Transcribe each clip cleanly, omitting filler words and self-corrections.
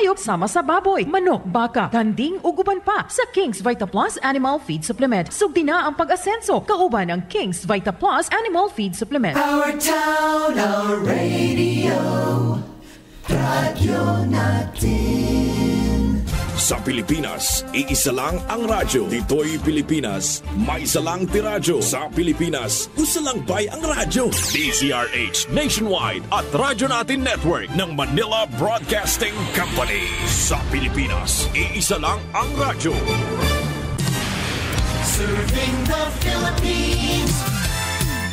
Hayop sama sa baboy, manok, baka, kanding ug uban pa sa King's Vita Plus Animal Feed Supplement. Sugdi na ang pag-asenso kauban ng King's Vita Plus Animal Feed Supplement. Our town, our radio, radyo natin. Sa Pilipinas, iisa lang ang radyo. Dito'y Pilipinas, may isa lang tiradyo. Sa Pilipinas, usa lang bay ang radyo. DZRH Nationwide at Radyo Natin Network ng Manila Broadcasting Company. Sa Pilipinas, iisa lang ang radyo. Serving the Philippines,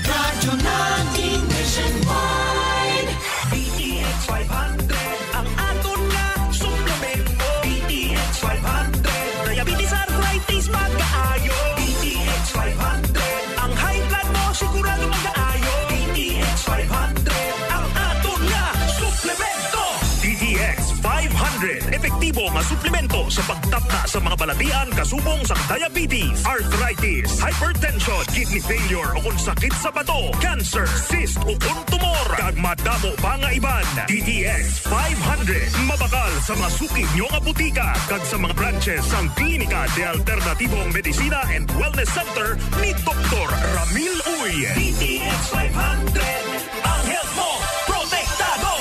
Radyo Natin Nationwide. DTX 500 ang aton nga suplemento. DTX 500 diabetes arthritis magkaayo. DTX 500 ang high blood mo sigurado magkaayo. DTX 500 ang aton nga suplemento. DTX 500 epektibo nga suplemento sa pagtapna sa mga balatian kasubong sa diabetes, arthritis, hypertension, kidney failure o kung sakit sa bato, cancer, cyst o kung tumor, kag madamo pa nga iban. DTX 500 mabakal sa mga suki nyo nga butika kag sa mga branches sang Klinika de Alternatibong Medicina and Wellness Center ni Dr. Ramil Uy. DTX 500 ang health mo protektado.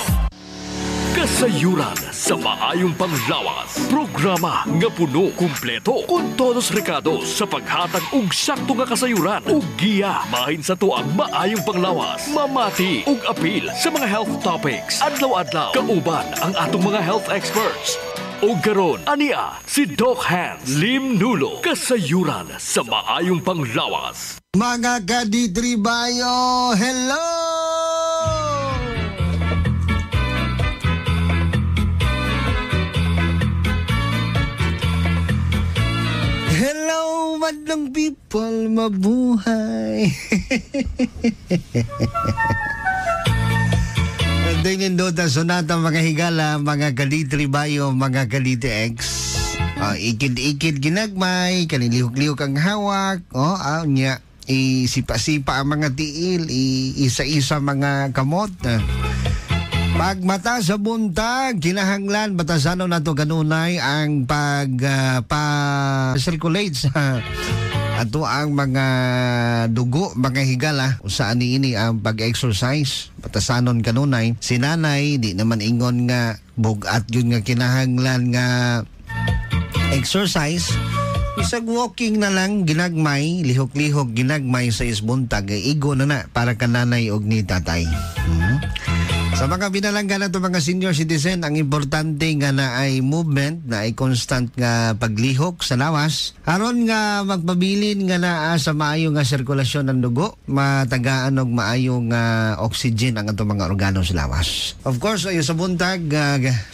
Kasayuran sa maayong panglawas. Programa nga puno, kumpleto, kun todos recados sa paghatag og sakto nga kasayuran ug giya mahin sa tuang maayong panglawas. Mamati ug apil sa mga health topics. Adlaw-adlaw kauban ang atong mga health experts. O karon ania si Doc Hans Lim Nulo. Kasayuran sa maayong panglawas. Mga kaditribayo, hello! Hello, madlang people, mabuhay. Dingin do ta sonata mga higala, mga kalitribayo, mga kaliti-ex. Ikid-ikid ginagmay, kanilihok-lihok ang hawak. Nya, isipa-sipa ang mga tiil, isa-isa mga kamot. Pagmata sa buntag, kinahanglan batasanon nato kanunay ang pa-circulate sa ato ang mga dugo, mga higala. Saan ini ang pag-exercise? Batasanon kanunay. Si nanay, di naman ingon nga bugat yun nga kinahanglan nga exercise. Isag walking na lang, ginagmay, lihok-lihok, ginagmay sa isbuntag, igo na para kananay og ni tatay. Sa mga binalanggan nato mga senior citizen, ang importante nga na ay movement, na ay constant nga paglihok sa lawas. Aron nga magpabilin nga naa sa maayo nga sirkulasyon ng dugo, matagaan og maayo nga oxygen ang ato mga organo sa lawas. Of course, ayo sa buntag,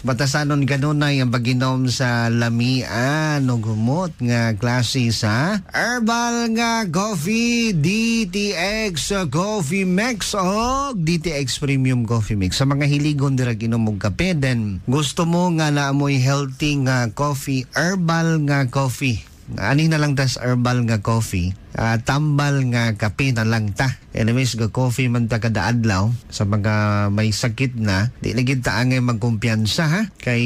batasanon kanunay ang pag-inom sa lamian o gumot nga klase sa herbal nga coffee, DTX Coffee Mix o DTX Premium Coffee Mix. Sa mga hiligon dira ginom og kape, then gusto mo nga naamoy healthy nga coffee, herbal nga coffee. Ani na lang tas herbal nga coffee. Tambal nga kape na lang ta. Anyways, ga coffee man ta kada adlaw sa mga may sakit na, di lagi ta angay magkumpiyansa ha. Kay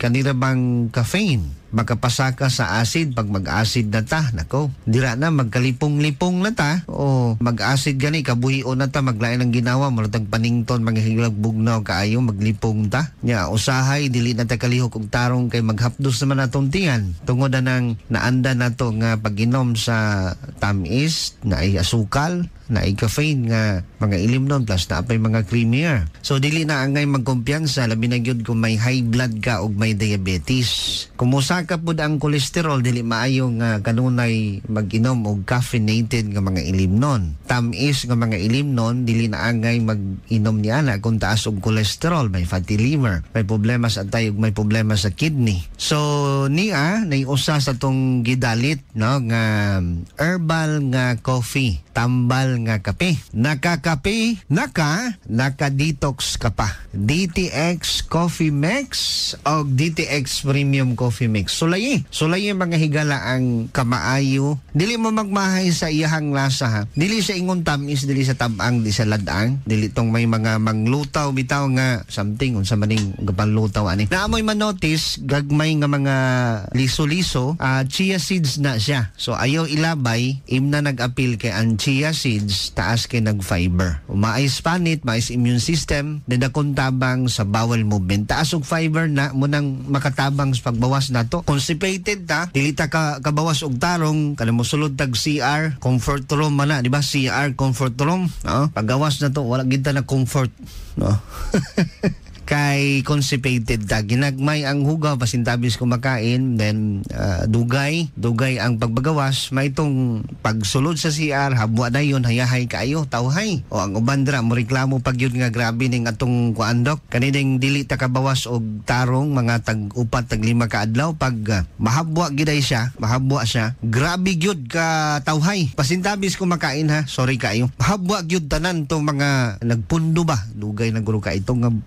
kanira bang caffeine makapasaka sa acid. Pag mag-acid na ta, nako, dira na magkalipong-lipong na ta, o mag-acid gani kabuhion na ta, maglain ng ginawa malatag panington, mga higlag bugnaw kaayo maglipong ta nya. Usahay dili na ta kalihok og tarong kay maghapdos naman atong tingan tungod na nang naanda nato nga pag-inom sa tamis na ay asukal, na ay caffeine nga mga ilimnon plus na apay mga creamier. So dili na angay magkumpiyansa labi na gyud kung may high blood ka og may diabetes. Kumusa ka pud ang kolesterol, dili maayo nga kanunay mag-inom og caffeinated nga mga ilimnon. Tamis nga mga ilimnon dili na angay mag-inom niana kung taas og kolesterol, may fatty liver, may problema sa atay ug may problema sa kidney. So niya naiusa sa tong gidalit no nga herbal nga coffee, tambal nga kape. Nakakape, naka-detox ka pa. DTX Coffee Mix o DTX Premium Coffee Mix. Sulayi mga higala ang kamaayo. Dili mo magmahay sa iyahang lasa ha. Dili sa ingon tamis, dili sa tabang, di sa ladang. Dili tong may mga manglutaw bitaw nga something unsa maning gapanlutaw ani. Naamoy manotice gagmay nga mga liso-liso, chia seeds na siya. So ayaw ilabay, imna nag-appeal kay ang chia seeds taas kay nag-fiber. Maayos panit, maayos immune system, dadakon tabang sa bowel movement. Taas og fiber na munang makatabang sa pagbawas nato. Constipated ta, dili ta kabawas og tarong, kana mosulod tag CR, comfort room man na, di ba? CR comfort room, no? Paggawas na to, wala gid ta na comfort, no? Kay constipated ta, ginagmay ang hugaw pasintabis kumakain, then dugay ang pagbagawas, may itong pagsulod sa CR, habwa na yun, hayahay kaayo, tawhay. O ang ubandra, mo reklamo pag yun nga grabe ning atong kuandok, kanineng dili ta kabawas og tarong, mga tag-upat, tag-5 ka adlaw, pag mahabwa giday siya, grabe gyud ka tawhay. Pasintabis kumakain ha, sorry kaayo. Mahabwa gyud tanan tong mga nagpundo ba, dugay na guro ka itong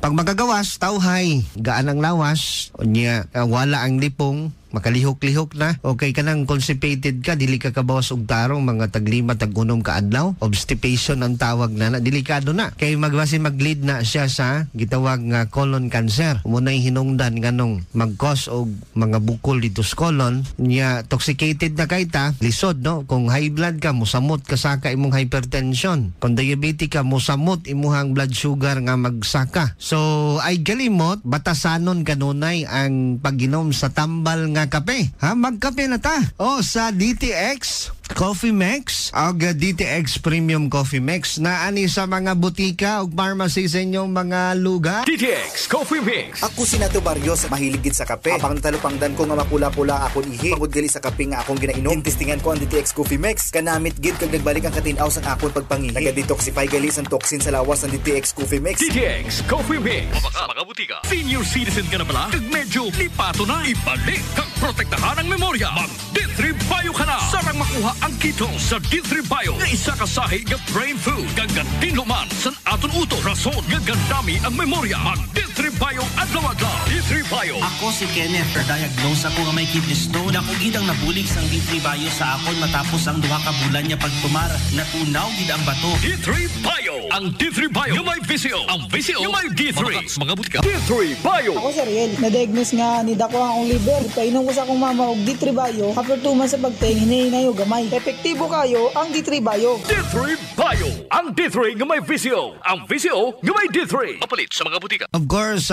pag magagawas, tawhay, gaan ang lawas, unya wala ang lipong, makalihok-lihok na. Okay ka nang constipated ka, dili ka kabawas og tarong, mga tag-5, tag-6 ka adlaw. Obstipation ang tawag na, delikado na. Kay mag-lead na siya sa gitawag nga colon cancer. Munay hinungdan nganong mag-cause og mga bukol dito sa colon. Nya toxicated na kay ta, lisod no. Kung high blood ka, musamot ka saka imong hypertension. Kung diabetic ka, musamot imuhang blood sugar nga magsaka. So ay galimot, batasanon kanunay ang pag-inom sa tambal nga kape. Ha, magkape na ta. O sa DTX Coffee Mix o DTX Premium Coffee Mix na ani sa mga butika o pharmacy sa inyong mga lugar. DTX Coffee Mix. Ako si Nato Barrios, mahilig gid sa kape. Apang talupangdan ko nga mapula-pula akon ihi. Pagod gali sa kape nga akong ginainom. Testingan ko ang DTX Coffee Mix. Kanamit gid kag nagbalik ang katinaw sa akon pagpangihi. Naga-detoxify gali sa toxin sa lawas ng DTX Coffee Mix. DTX Coffee Mix. Mabaka mga butika. Senior citizen ka na pala? Kag medyo lipato na. Ibalik kag protektahan ang memorya. Mag D3 Bio ka na. Sarang makuha ang keto sa D3 Bio. Nga isa kasahi nga brain food. Gaganting luman sa aton uto. Rason nga gandami ang memorya. Mag D3 Bio adlaw-adlaw. D3 Bio. Ako si Kenneth. Diagnose ako nga may kidney stone. Ako gid ang nabulig sang D3 Bio sa akon matapos ang 2 ka bulan niya pagtumar. Natunaw gid ang bato. D3 Bio. Ang D3 Bio nga may VCO. Ang VCO nga may D3. Mga butika. D3 Bio. Ako si Ariel. Na-diagnose nga ni dako ang liver. Painom ko sa akong mama og D3 Bio. After 2 months sa pagtayin, hinahinay og gamay. Epektibo kayo ang D3 Bio. D3 Bio. Ang D3 nga may VCO. Ang VCO nga may D3. Kapalit sa mga butika. Of course,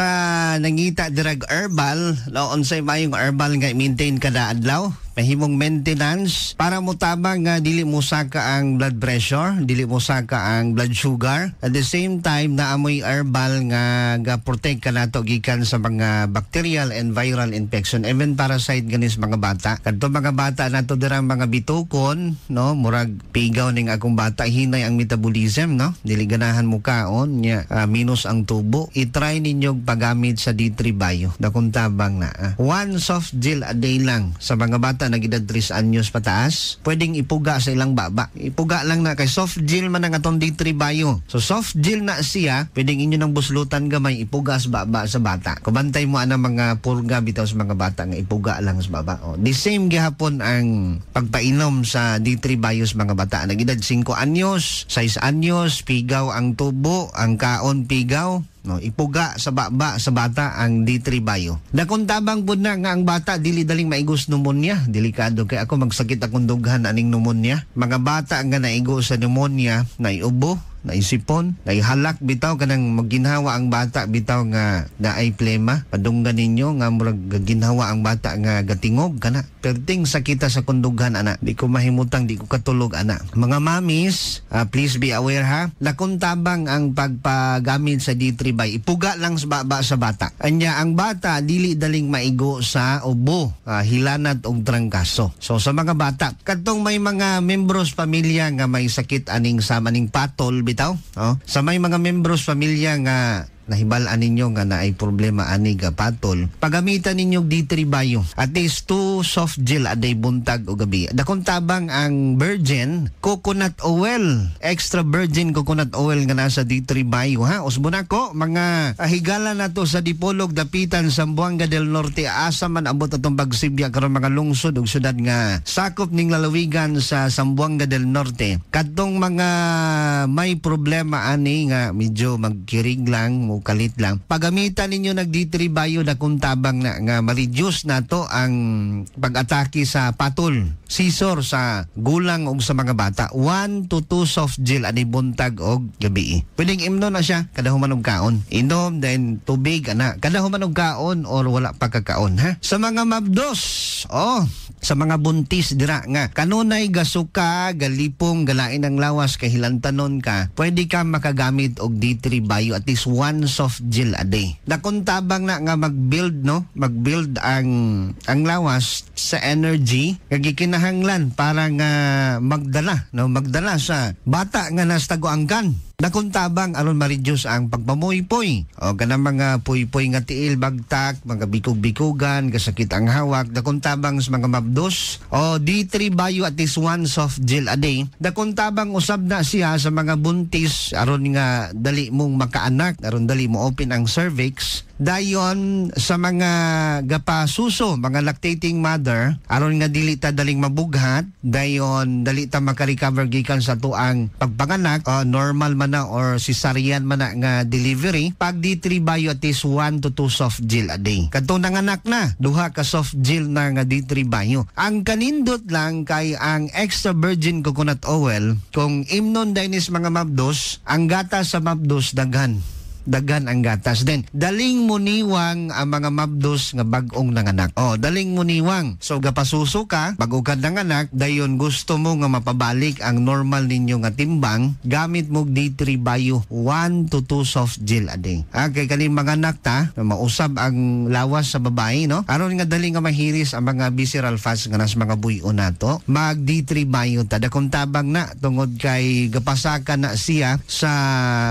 nangita dirag herbal, unsay mayong herbal nga i-maintain kada adlaw. Mahimong maintenance para mo tabang dili mo saka ang blood pressure, dili mo saka ang blood sugar. At the same time, naamoy herbal nga ga-protect ka nato gikan sa mga bacterial and viral infection, even parasite ganis mga bata. Kadto mga bata nato dirang mga bitukon, no, murag pigaw ning akong bata, hinay ang metabolism, no. Dili ganahan mo kaon nya minus ang tubo. I-try ninyo paggamit sa D3 Bio. Dakong tabang na. One soft gel a day lang sa mga bata na gidad 3 anyos pataas, pwedeng ipuga sa ilang baba. Ipuga lang na kay soft gel man ang atong D3 Bio. So soft gel na siya, pwedeng inyo nang buslutan gamay ipuga sa baba sa bata. Kubantay mo ana mga purga bitaw sa mga bata nga ipuga lang sa baba. The same gihapon ang pagpainom sa D3 Bio sa mga bata. Nagidad 5 anyos, 6 anyos, pigaw ang tubo, ang kaon pigaw. No, ipuga sa baba sa bata ang D3 Bio. Dakon tabang pud na nga ang bata dili daling maigos pneumonia. Delikado kay ako magsakit akong dughan aning pneumonia. Mga bata nga naigo sa pneumonia, naiubo, naisipon, naihalak bitaw kanang magginhawa ang bata bitaw nga naay plema. Padunggan ninyo nga murag ginhawa ang bata nga gatingog kana. Perting sakita sa kundughan ana. Di ko mahimutang, di ko katulog ana. Mga mamis, please be aware ha. Dakon tabang ang pagpagamit sa D3 Bio. Ipuga lang sa baba sa bata. Anya ang bata dili daling maigo sa ubo, hilanat og trangkaso. So sa mga bata, kadtong may mga membros pamilya nga may sakit aning sa maning patol bitaw, sa may mga membros pamilya nga nahibalaan ninyo nga na ay problema ani ga patol, pagamitan ninyo D3 Bio. At least 2 soft gel aday buntag o gabi. Dakon tabang ang virgin coconut oil, extra virgin coconut oil nga nasa D3 Bio ha. Usbon ako mga higala na to sa Dipolog, Dapitan, Zamboanga del Norte, asa man abot atong pagsibya karon mga lungsod ug syudad nga sakop ning lalawigan sa Zamboanga del Norte. Kadtong mga may problema ani nga medyo magkirig lang, mukalit lang, pagamitan ninyo nag D3 Bio na kung tabang na nga ma-reduce na to ang pag-atake sa patol, seizure sa gulang o sa mga bata. 1 to 2 soft gel ani buntag og gabi. Pwedeng imno na siya kada human og kaon. Inom then tubig ana kada human og kaon or wala pa kakaon ha. Sa mga mabdos, sa mga buntis dira nga kanunay gasuka, galipong, galain ang lawas kay hilantanon ka, pwede ka makagamit og D3 Bio at least 1 soft gel a day. Nakuntabang na nga mag-build ang lawas sa energy kag kinahanglan para nga magdala sa bata nga nastaguangkan. Nakuntabang aron ma-reduce ang pagpamoy-poy o kanang mga puy-poy nga tiil, bagtak, mga bikog-bikugan, kasakit ang hawak. Nakuntabang sa mga mabdos o D3 Bio at least 1 soft gel a day. Nakuntabang usab na siya sa mga buntis aron nga dali mong makaanak, aron dali mo open ang cervix. Dayon sa mga gapasuso, mga lactating mother, aron nga dili ta daling mabughat, dayon dali ta maka-recover gikan sa tuang pagpanganak, normal man na or cesarean man na nga delivery. Pag D3 Bio at least 1 to 2 soft gel a day. Kadto nanganak na, 2 ka soft gel na nga D3 Bio. Ang kanindot lang kay ang extra virgin coconut oil, kung imnon dinis mga mabdos, ang gatas sa mabdos daghan ang gatas. Then, daling muniwang ang mga mabdos nga bag-ong nanganak. Daling muniwang. So, gapasuso ka, bago ka nanganak, dayon gusto mo nga mapabalik ang normal ninyo nga timbang, gamit mo D3 Bio, 1 to 2 soft gel a day. Kay kaning mga anak ta, mausab ang lawas sa babae, no? Aron nga daling nga mahiris ang mga visceral fats nga nas mga buyo nato, mag D3 Bio ta. Dakong tabang na, tungod kay gapasakan na siya sa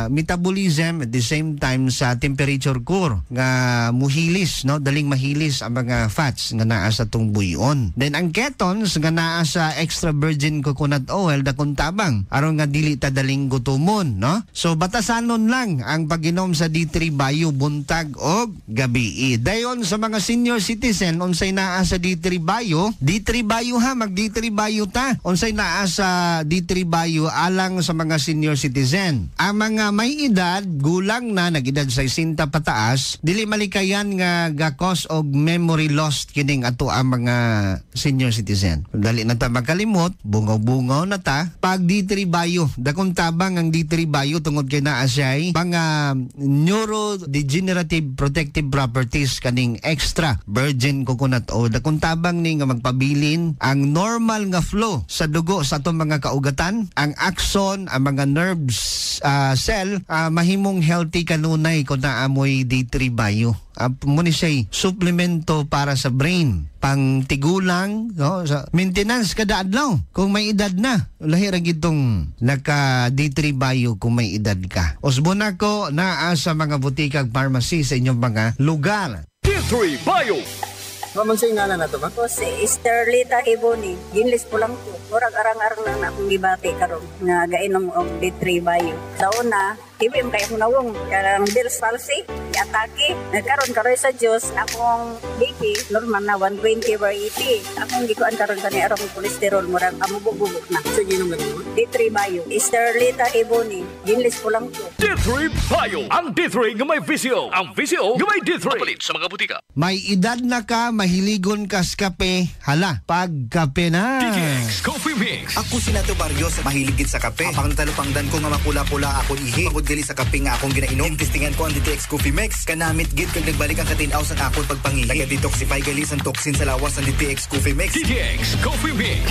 metabolism at the same time sa temperature core nga muhilis, no, daling mahilis ang mga fats nga naa sa tong buyon. Then ang ketones nga naa sa extra virgin coconut oil dakong tabang aron nga dili ta daling gutomon, no. So batasanon lang ang pag-inom sa D3 Bio buntag og gabi. Dayon sa mga senior citizen unsay naa sa D3 Bio, D3 Bio ha, mag D3 Bio ta. Unsay naa sa D3 Bio alang sa mga senior citizen. Ang mga may edad gulang na nagedad sa 60 pataas, dili malikayan nga gakos og memory loss kining ato ang mga senior citizen. Dali na ta makalimot, bungaw-bungaw na ta. Pag D3 Bio, dakong tabang ang D3 Bio tungod kay naa siya mga neurodegenerative protective properties kaning extra virgin coconut oil. Dakong tabang ni nga magpabilin ang normal nga flow sa dugo sa atong mga kaugatan, ang axon, ang mga nerves cell, mahimong healthy kanunay kung naamoy D3 Bio. Muna siya suplemento para sa brain, pang tigulang, no, sa maintenance kada adlaw kung may edad na. Lahi ra gitong naka D3 Bio kung may edad ka. Usbon ako naa sa mga butikag pharmacy sa inyong mga lugar. D3 Bio. Mamang sa ingana na to ba? Ako si Esterlita Iboni. Ginlis po lang po. Murag arang-arang lang na akong gibati karon nga gainom og D3 Bio. Sa una, ibim kayo nawong karang Bell's palsy, atake. Nagkaroon karoy sa Diyos, akong BP, normal na 120/80. Akong gikuan karon kani arong kolesterol, murag amububog na. Sa ginom na mo? D3 Bio. Esterlita Iboni. Ginlis po lang po. D3 Bio. Ang D3 nga may visyo. Ang visyo nga may D3. Papalit sa mga butika. May edad na ka, mahiligon ka sa kape, hala, pagkape na. DTX Coffee Mix. Ako si Nato Barrios, mahilig gid sa kape. Apang natalupangdan ko nga makula-pula akong ihi. Pagod gali sa kape nga akong ginainom. Testingan ko ang DTX Coffee Mix. Mix. Kanamit gid kag nagbalik ang katinaw sa akon pagpangihi. Naga-detoxify gali sa toxin sa lawas ng DTX Coffee Mix. DTX Coffee Mix.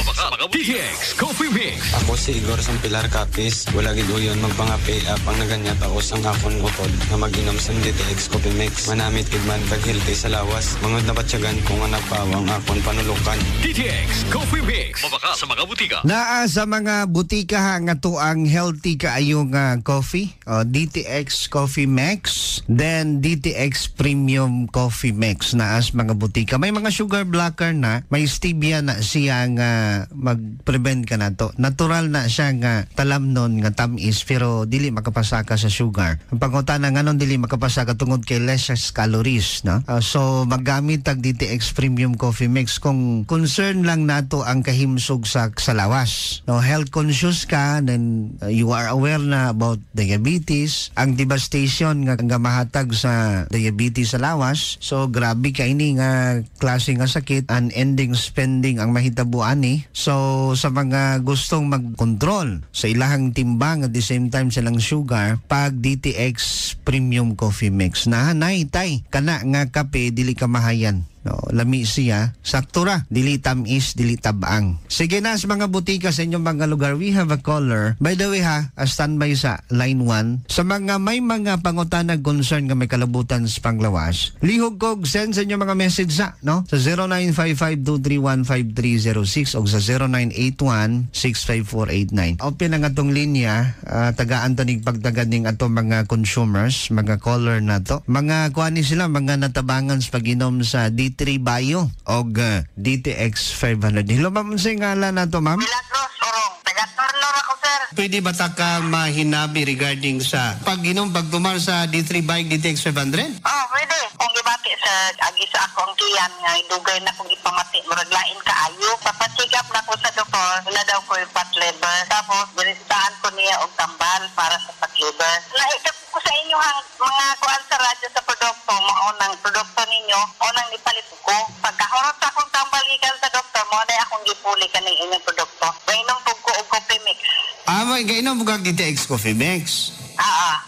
DTX Coffee Mix. Ako si Igor Sampilar Capis. Wala gid uyon magpangapi apang naganya taos ang akon utod na mag-inom sa DTX Coffee Mix. Manamit gid man kag healthy sa lawas. Mangod na batyagan kung anak pawang akon panulukan. DTX Coffee Mix. Mabaka sa mga butika. Naa sa mga butika ha, nga to ang healthy kaayong coffee. DTX Coffee Mix. Then DTX Premium Coffee Mix. Naas mga butika. May mga sugar blocker na. May stevia na siya nga mag-prevent ka na to. Natural na siya nga talamnon nga tamis pero dili makapasaka sa sugar. Ang pangutana nga nun dili makapasaka tungod kay less calories. No? So maggamit tag DTX Premium Coffee Mix kung concern lang nato ang kahimsog sa lawas. No, health conscious ka, then you are aware na about diabetes, ang devastation nga mahatag sa diabetes sa lawas. So grabe ka ini nga klase nga sakit, unending spending ang mahitabuan ni. So sa mga gustong mag-control sa ilahang timbang at the same time silang sugar, pag DTX Premium Coffee Mix na naitay kana nga kape dili ka mahayan. No, lami siya, sakto ra, dili tamis, dili tabang. Sige na sa mga butika sa inyong mga lugar, we have a caller. By the way ha, standby sa line 1. Sa mga may mga pangutanag concern nga may kalabutan sa panglawas, lihog kog send sa inyong mga message sa, no? Sa 0955-231-5306 o sa 0981-65489. Open ang atong linya, tagaan to ning pagtagad ning atong mga consumers, mga caller na to. Mga kuani sila, mga natabangan sa pag-inom sa D3 Bio o DTX 500. Hello ma'am, sa ngalan na to ma'am? Milagros, Orong. Taga-Tornor ako, sir. Pwede ba ta ka mahinabi regarding sa pag-inom, pagtumar sa D3 Bike DTX 500? Oh, pwede. Kung gibati sa agi sa ako ang tiyan nga, idugay na kung ipamati, muraglain ka ayo. Papasigap na ko sa doktor, na daw ko yung fat liver. Tapos, binistaan ko niya og tambal para sa fat liver. Naitap ko sa inyo mga kuan sa radyo sa produkto, maunang produkto ninyo, unang ipalit ko. Pagkahurot sa akong tambal gikan sa doktor, mo na akong gipuli kaning inyong produkto. Gainom po ko og coffee mix. May gainom mo kag DTX Coffee Mix.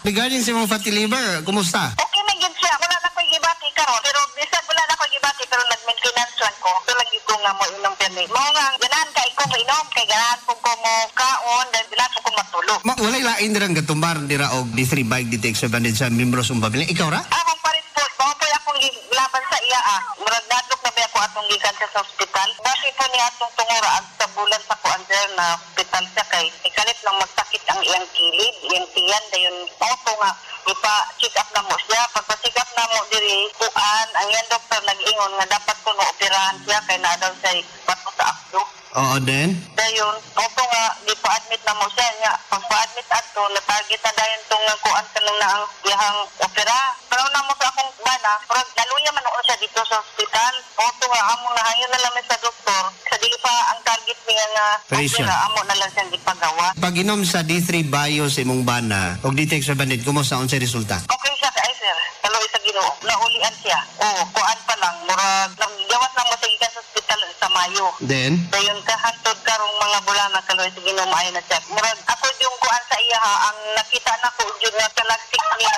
Regarding sa mga fatty liver, kumusta? Okay na yun siya. Wala na ko'y gibati karon. Pero bisag wala na ko'y gibati, pero nag-maintenance lang ko. So lagi ko nga mo inom permit. Mo nga, ganahan ka ko inom, kay ganahan po ko mo kaon, dahil ganahan po ko matulog. Walay lain dirang gatumbar dira og D3 Bike DTX 700 sa membros ng pamilya. Ikaw ra? Akong parit po. Mga po akong laban sa iya Murag nadlok na ba ako atong gikan sa hospital. Basi po niya atong tungura at sa bulan sa kuan na hospital siya kay ikalit lang magsakit ang iyang kilid, iyang tiyan, dayon auto nga ipa-check up na mo siya. Pagpa-check up na mo diri kuan, ang iyang doktor nag-ingon nga dapat ko na operahan siya kay na daw siya bato sa akdo. Oo, then? Dayon, auto nga, ipa-admit na mo siya nga. Pagpa-admit ato, na-target na dayon itong kuan ka nung na ang iyang opera. Pero na mo sa akong bana, pero naluya man ako siya dito sa hospital. Auto nga, amo na hayon na lang sa doktor. Sa dili pa ang target niya nga opera, amo na lang siyang ipagawa. Pag-inom sa D3 Bio sa imong bana o DTX 700, kumusta ang sa resulta? Okay siya kay sir. Kaloy sa Ginoo. Naulian siya. Kuan pa lang. Murag, gawas na mo sa ikan sa hospital sa Mayo. Then? Dayon kahantod karong mga bulan na kaloy sa Ginoo maayo na siya. Murag, ako yung kuan sa iya ang nakita na ko yun nga kalagtik niya.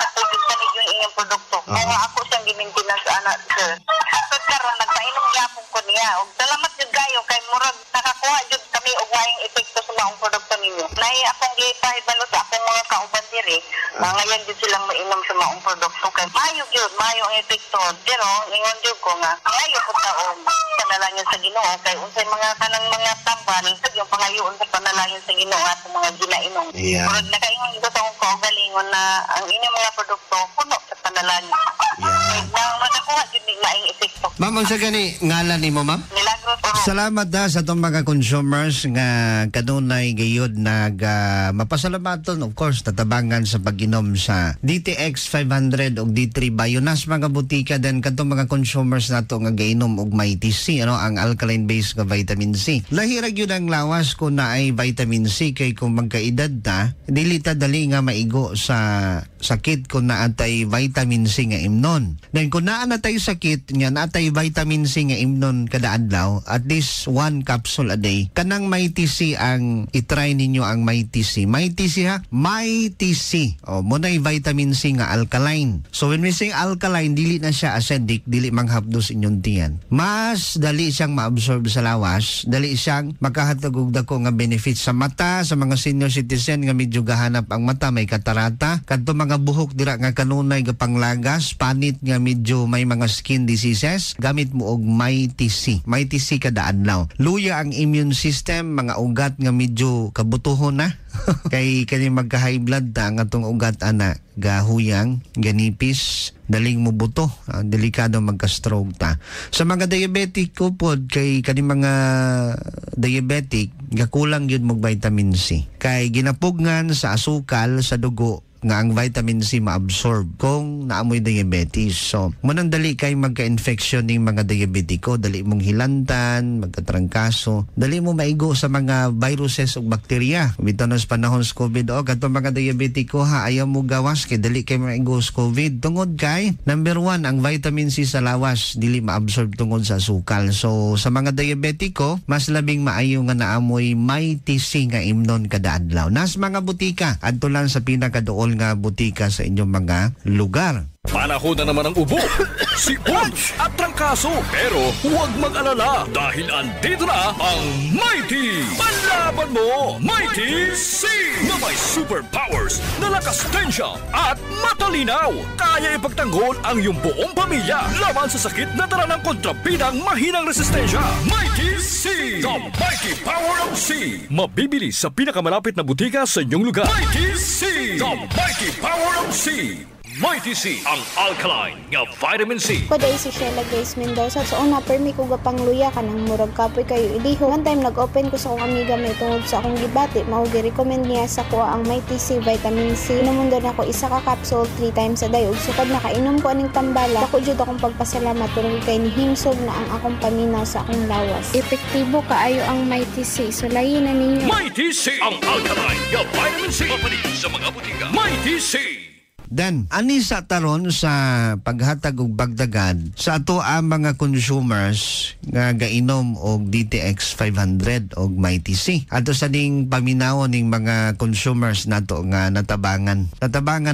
Ako yung sanig yung inyong produkto. Kaya ako siyang gimintinan sa anak sir. Hantod karon nagpainom yapon ko niya. Og salamat jud kayo kay murag nakakuha jud kami og maayong epekto sa maong produkto ninyo. Nay akong gipahibalo sa akong mga kauban diri. Ngayon jud silang mainom sa maong produkto kay maayo jud, maayo ang epekto. Pero ingon jud ko nga, maayo po taon panalangin sa Ginoo kay unsay mga kanang mga tambal yung pangayoon sa panalangin sa Ginoo at mga ginainom. Murag nakaingon ko sa akong kaugalingon na ang inyong mga produkto puno sa panalangin. Nakakuha jud ning maayong epekto. Ma'am, unsa gani ngalan nimo, ma'am? Milagros Oro. Salamat sa itong mga consumers nga kanunay gayud nag mapasalamaton, of course, tatabangan sa pag-inom sa DTX 500 o D3 Bio. Nas mga butika din katong mga consumers nato nga gainom og may TC, ang alkaline based nga vitamin C. Lahirag yun ang lawas kung na ay vitamin C kay kung magkaedad na, dili ta dali nga maigo sa sakit kung naatay vitamin C nga imnon. Then kung naanatay sakit nga naatay vitamin C nga imnon kada adlaw, at least 1 capsule a day, kanang may TC ang itry ninyo ang Mighty C. Mighty C ha? Mighty C. Muna'y vitamin C nga alkaline. So when we say alkaline, dili na siya acidic, dili manghapdos inyong tiyan. Mas dali siyang maabsorb sa lawas, dali siyang makahatag og dako nga benefits sa mata, sa mga senior citizen nga medyo gahanap ang mata, may katarata, kadto mga buhok dira nga kanunay ga panglagas, panit nga medyo may mga skin diseases, gamit mo og Mighty C. Mighty C kada adlaw. Luya ang immune system, mga ugat nga medyo kabutuhon na. Kay kani magka-high blood ta ang atong ugat ana, gahuyang, ganipis, daling mo buto, delikado magka-stroke ta. Sa mga diabetic ko pod, kay kani mga diabetic, gakulang yun mag vitamin C. Kay ginapugngan sa asukal sa dugo nga ang vitamin C maabsorb kung naamoy diabetes. So, munang dali kay magka-infection ng mga diabetiko, dali mong hilantan, magkatrangkaso, dali mo maigo sa mga viruses o bakterya. Bitaw na sa panahon sa COVID, kato mga diabetiko ha, ayaw mo gawas kay dali kay maigo sa COVID. Tungod kay, number 1, ang vitamin C sa lawas, dili maabsorb tungod sa sukal. So, sa mga diabetiko, mas labing maayo nga naamoy Mighty C nga imnon kada adlaw. Nas mga butika, adto lang sa pinakadool nga butika sa inyong mga lugar. Panahon na naman ang ubo, sipon at trangkaso. Pero huwag mag-alala dahil andito na ang Mighty Panlaban Mo Mighty C na may superpowers na lakas tensya at matalinaw. Kaya ipagtanggol ang iyong buong pamilya laban sa sakit na dala ng kontrabidang mahinang resistensya. Mighty C, the Mighty Power of C. Mabibili sa pinakamalapit na butika sa inyong lugar. Mighty C, the Mighty Power of C. Mighty C, ang alkaline nga vitamin C. Ko day si Sheila Grace Mendoza. So una, permi ko gapang luya ka ng murag kapoy kayo iliho. One time nag-open ko sa akong amiga may tungod sa akong gibati. Maugi-recommend niya sa ko ang Mighty C vitamin C. Inumundan ako isa ka capsule 3 times a day. Ug sukad nakainom ko aning tambala. Ako jud akong pagpasalamat tungod kay nihimsog na ang akong paminaw sa akong lawas. Epektibo kaayo ang Mighty C. So layin na ninyo. Mighty C, ang alkaline nga vitamin C. Mapanig sa mga butika. Mighty C. Dan, ani sa taron sa paghatag og bagdagan sa ato ang mga consumers nga gainom og DTX 500 og Mighty C. Ato sa ning paminaw ning mga consumers nato nga natabangan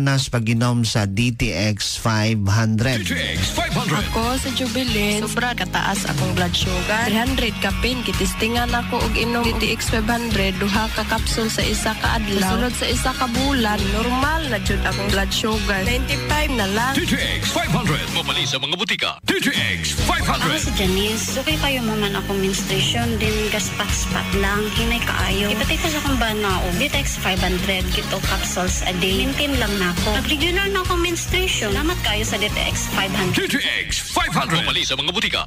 na sa pag-inom sa DTX 500. DTX 500. Ako sa Jubilee, sobra kataas akong blood sugar. 300 kapin, kitistingan ako og inom DTX 500, duha ka kapsul sa isa ka adlaw. Sunod sa isa ka bulan, normal na jud akong blood sugar. 95 na lang. DTX 500. Mabali sa mga butika. DTX 500. Ako si Janice. Okay kayo maman ako menstruation. Din gaspat-spat lang. Hinay kaayo. Ipatay ko sa kong bana o DTX 500. Kito capsules a day. Maintain lang na ako. Nag-regular na ako menstruation. Salamat kayo sa DTX 500. DTX 500. Mabali sa mga butika.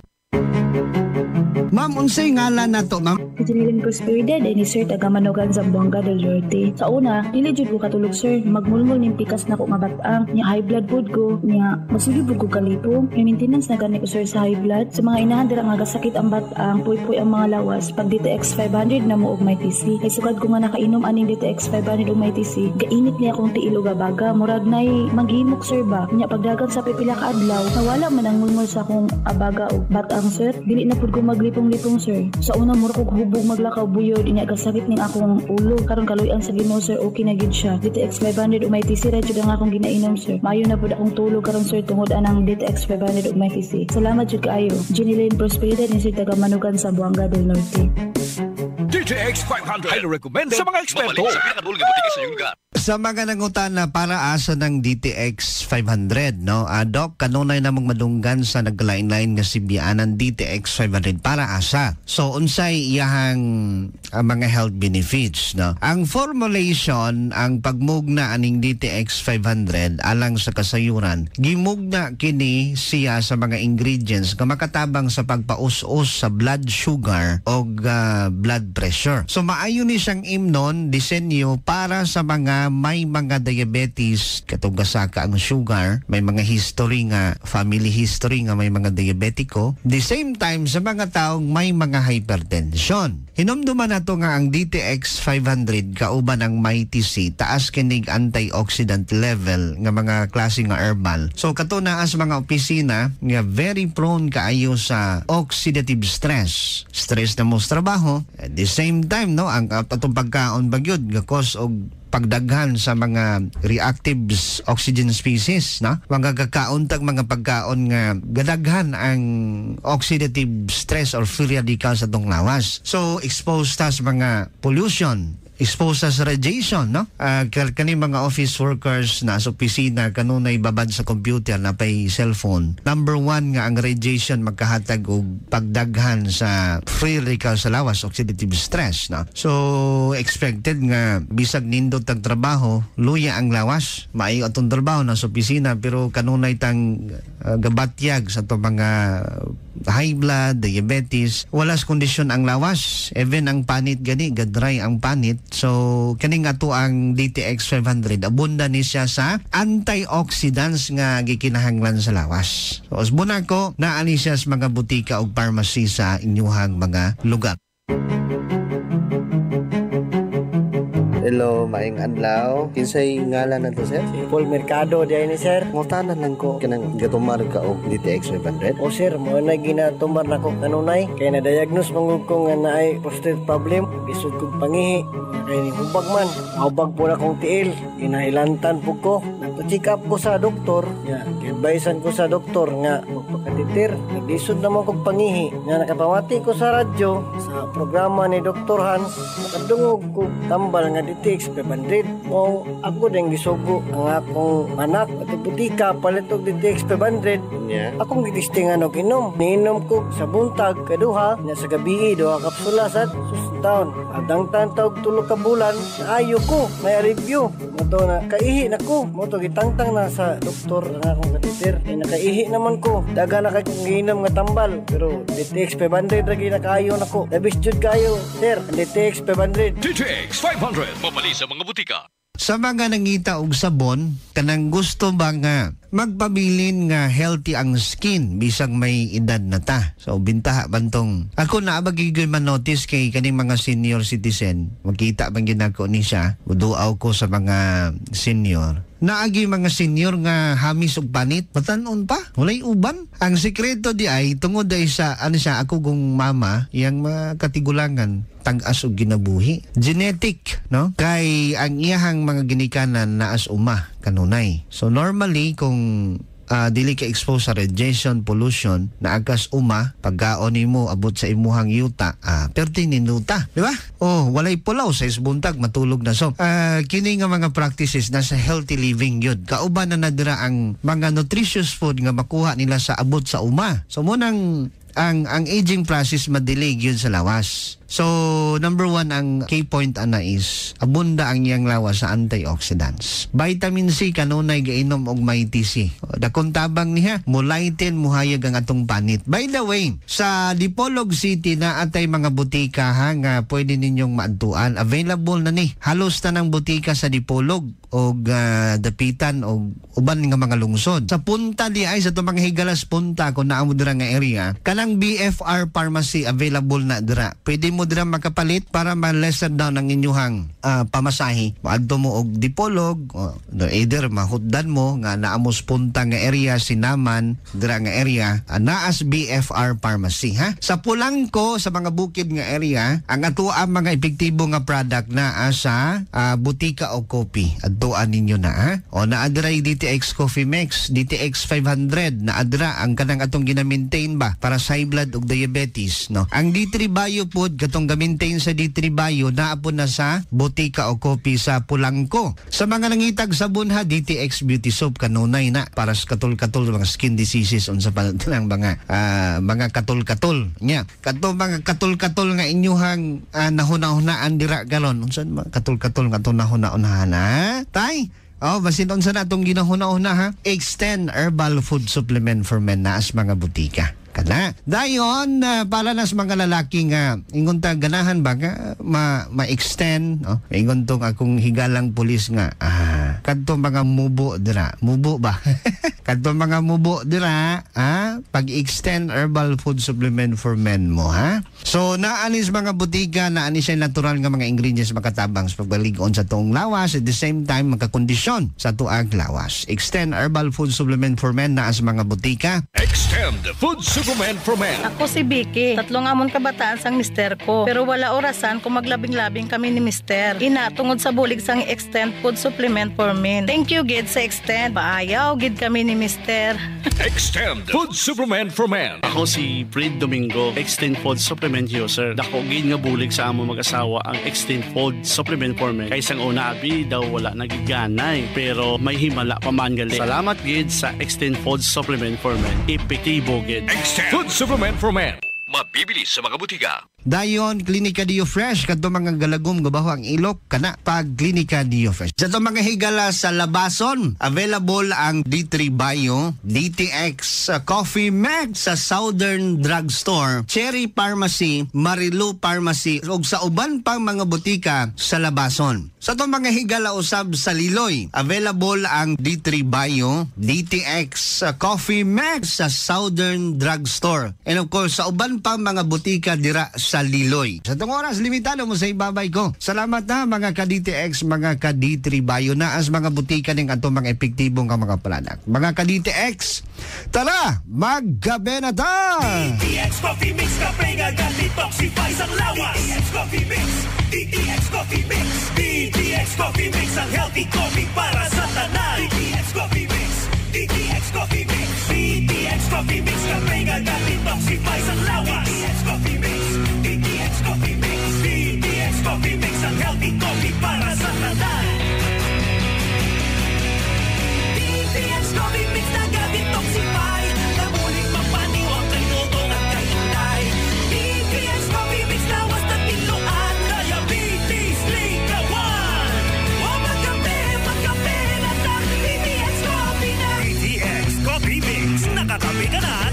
Ma'am, unsay ngalan na to, ma'am? Janilyn Prosperida, ni Sir Tagamanugan Zamboanga del Norte. Sa una, dili jud ko katulog sir, magmulmul ning pikas na ko nga batang, nya high blood pod ko, nya masulibog ko kalipo. May maintenance na gani ko sir sa high blood. Sa mga inahan dira nga gasakit ang batang, puy-puy ang mga lawas. Pag DTX 500 na mo og Mighty C. Kay sugad ko nga nakainom aning DTX 500 og Mighty C. Gainit niya akong tiil og baga, murag nay maghimok sir ba. Nya pagdagan sa pipila ka adlaw, nawala man ang mulmul sa akong abaga og batang sir. Dili na pod ko maglipong-lipong sir. Sa una mura ko hubog maglakaw buyod, inya gasakit ning akong ulo. Karon kaluyan sa Ginoo sir, okay na gid siya. DTX 500 og Mighty C ra jud ang akong ginainom sir. Maayo na pud akong tulog karon sir tungod anang DTX 500 og Mighty C. Salamat jud kaayo. Janilyn Prosperida ni Sir Tagamanugan sa Zamboanga del Norte. DTX 500. Highly recommend sa mga eksperto. Sa pinakadulong butika sa iyong lugar. Sa mga nangutana para asa ng DTX 500, no? Doc, kanunay namang madunggan sa naglain-lain nga sibianan DTX 500 para asa. So, unsay iyahang mga health benefits, no? Ang formulation, ang pagmugna aning DTX 500 alang sa kasayuran, gimugna kini siya sa mga ingredients nga makatabang sa pagpaus-us sa blood sugar o blood pressure. So, maayo ni siyang imnon, disenyo para sa mga may mga diabetes katong gasaka ang sugar, may mga history nga family history nga may mga diabetiko, the same time sa mga taong may mga hypertension. Hinumduman nato nga ang DTX 500 kauban ang MyTC taas kinig antioxidant level nga mga klase nga herbal. So kato naa sa mga opisina nga very prone kaayo sa oxidative stress. Stress na mo sa trabaho. At the same time no ang atong pagkaon bagyod nga cause og pagdaghan sa mga reactive oxygen species, no? Mga kakauntag mga pagkaon nga gadaghan ang oxidative stress or free radicals sa atong lawas. So exposed ta sa mga pollution, exposed sa radiation, no? Kani mga office workers na sa opisina kanunay babad sa computer na pay cellphone. Number 1 nga ang radiation magkahatag og pagdaghan sa free radical sa lawas, oxidative stress, no? So expected nga bisag nindot tag trabaho, luya ang lawas, maayo atong trabaho na sa opisina pero kanunay tang gabatyag sa to mga high blood, diabetes, walas kondisyon ang lawas, even ang panit gani, gadry ang panit. So kaning ato ang DTX 500 abunda ni siya sa antioxidants nga gikinahanglan sa lawas. So usbon ako naa ni siya sa mga butika ug pharmacy sa inyuhang mga lugar. Hello, maing adlaw. Kinsay ngalan na to, sir? Si Paul Mercado diay ni sir. Ngutanan lang ko kanang gatumar ka og DTX 500. O sir, mo na ginatumar nako kanunay kay na diagnose mangud ko nga naay prostate problem, isud kog pangihi. Kay ni hubag man, hubag po na kong tiil, inahilantan po ko. Nagpa-check up ko sa doktor, nga advisean ko sa doktor nga magpakatitir. Naglisod naman kong pangihi. Nga nakapamati ko sa radyo sa programa ni Dr. Hans, nakadungog ko tambal nga DTX 500. O ako din gisugo ang akong anak at butika palit og DTX 500. Yeah. Akong gitistingan og inom. Niinom ko sa buntag kaduha, nya sa gabi duha kapsula sa susuntaon. Adang tantog tulo ka bulan, naayo ko, may review. Moto na kaihi na ko. Moto gitangtang na sa doktor ang akong katitir. Ay nakaihi naman ko. Daga na kay kong giinom nga tambal. Pero DTX 500 lagi na kaayo na ko. Labis jud kayo, sir. DTX 500. DTX 500 mabali sa mga butika. Sa mga nangita og sabon, kanang gusto ba nga magpabilin nga healthy ang skin bisag may edad na ta. So bintaha bantong ako na magigoy man notice kay kaning mga senior citizen. Makita bang ginako ni siya, uduaw ko sa mga senior. Naagi mga senior nga hamis og panit, batanon pa, walay uban. Ang sekreto di ay tungod ay sa ano siya ako kung mama, yang mga katigulangan tag-as og ginabuhi. Genetic, no? Kay ang iyahang mga ginikanan naas uma kanunay. So normally kung dili ka expose sa radiation, pollution, na agas uma, pagkaon nimo abot sa imuhang yuta, perti ninuta, di ba? Oh, walay pulaw sa isbuntag, matulog na. So, kini nga mga practices nasa healthy living yun. Kauban na nadira ang mga nutritious food nga makuha nila sa abot sa uma. So, munang ang aging process madilig yun sa lawas. So, number 1 ang key point ana is abunda ang iyang lawas sa antioxidants. Vitamin C kanunay gainom og MyTC. Dakong tabang niya, mulayten muhayag ang atong panit. By the way, sa Dipolog City na atay mga butika ha, nga pwede ninyong maadtuan. Available na ni. Halos na ng butika sa Dipolog og dapitan og uban nga mga lungsod. Sa punta di ay sa itong mga higalas punta kung naamo dira nga area, kanang BFR Pharmacy available na dira. Pwede mo dira makapalit para ma-lessen down ang inyuhang pamasahe. Maadto mo og Dipolog, either mahutdan mo nga naamos punta nga area, Sinaman, dira nga area, naas BFR Pharmacy ha. Sa Pulangko, sa mga bukid nga area, ang ato ang mga epektibo nga product na sa butika o kopi. Adtuan ninyo na ha. O naadra DTX Coffee Mix, DTX 500 naadra ang kanang atong gina-maintain ba para sa high blood ug diabetes, no. Ang D3 Bio Food katong ga-maintain sa D3 Bio naapon na sa butika o kopi sa Pulangko. Sa mga nangitag sabon ha, DTX Beauty Soap kanunay na para sa katul-katul mga skin diseases unsa pa lang mga katul-katul nya. Kato mga katul-katul nga inyuhang nahuna-hunaan dira galon unsa mga katul-katul nga nahuna-unahan ha. Tay, basin unsa na itong ginahuna-una ha? Extend Herbal Food Supplement for Men na as mga butika. Kana. Dayon, para na sa mga lalaki nga, ingon ta ganahan ba nga, ma-extend, no? Ingon tong akong higalang pulis nga, kadto mga mubo dira. Mubo ba? Kadto mga mubo dira, pag-extend herbal food supplement for men mo, ha? So, naanis mga butika, naanis siya natural nga mga ingredients makatabang sa pagbaligon sa tuong lawas, at the same time, makakondisyon sa tuag lawas. Extend herbal food supplement for men na sa mga butika. Extend food supplement for men. Ako si Vicky. 3 amon kabataan sang mister ko. Pero wala orasan kung maglabing-labing kami ni mister. Ina, tungod sa bulig sang Extend food supplement for men. Thank you, gid sa Extend. Paayaw, gid kami ni mister. Extend food supplement for men. Ako si Fred Domingo, Extend food supplement user. Dako gid nga bulig sa amo mag-asawa ang Extend food supplement for men. Kaysang una abi daw wala nagiganay, pero may himala pa man gali. Salamat gid sa Extend food supplement for men. Epektibo gid. Extend food supplement for men. Mabibili sa mga butika. Dayon, Klinika Dio Fresh, kadto mga galagom gabaho ang ilok, kana pag Klinika Dio Fresh. Sa mga higala sa labason, available ang D3 Bio, DTX Coffee Max sa Southern Drugstore, Cherry Pharmacy, Marilu Pharmacy, ug sa uban pang mga butika sa labason. Sa itong mga higala usab sa Liloy, available ang D3 Bio, DTX Coffee Max sa Southern Drugstore. And of course, sa uban pang mga butika dira sa Liloy. Sa itong oras, limitado mo sa ibabay ko. Salamat na mga ka-DTX, mga ka-D3 Bio na as mga butika ng atong mga epektibong ka mga product. Mga ka-DTX, tara, maggabi na ta! DTX Coffee Mix, kape nga detoxify ang lawas. DTX Coffee Mix, DTX Coffee Mix, DTX Coffee Mix, ang healthy coffee para sa tanan. DTX Coffee Mix, DTX Coffee Mix, DTX Coffee Mix, kape nga detoxify ang lawas. DTX Coffee Mix, DTX Coffee Mix, DTX Coffee Mix, ang healthy coffee para sa tanan. DTX Coffee Mix, naga-detoxify, namuling mapaniwang kay dudong at kay inday. DTX Coffee Mix, lawas na tiluan, diabetes, ligawan. O magkape na sa DTX Coffee na. DTX Coffee Mix, nakatabi ka na.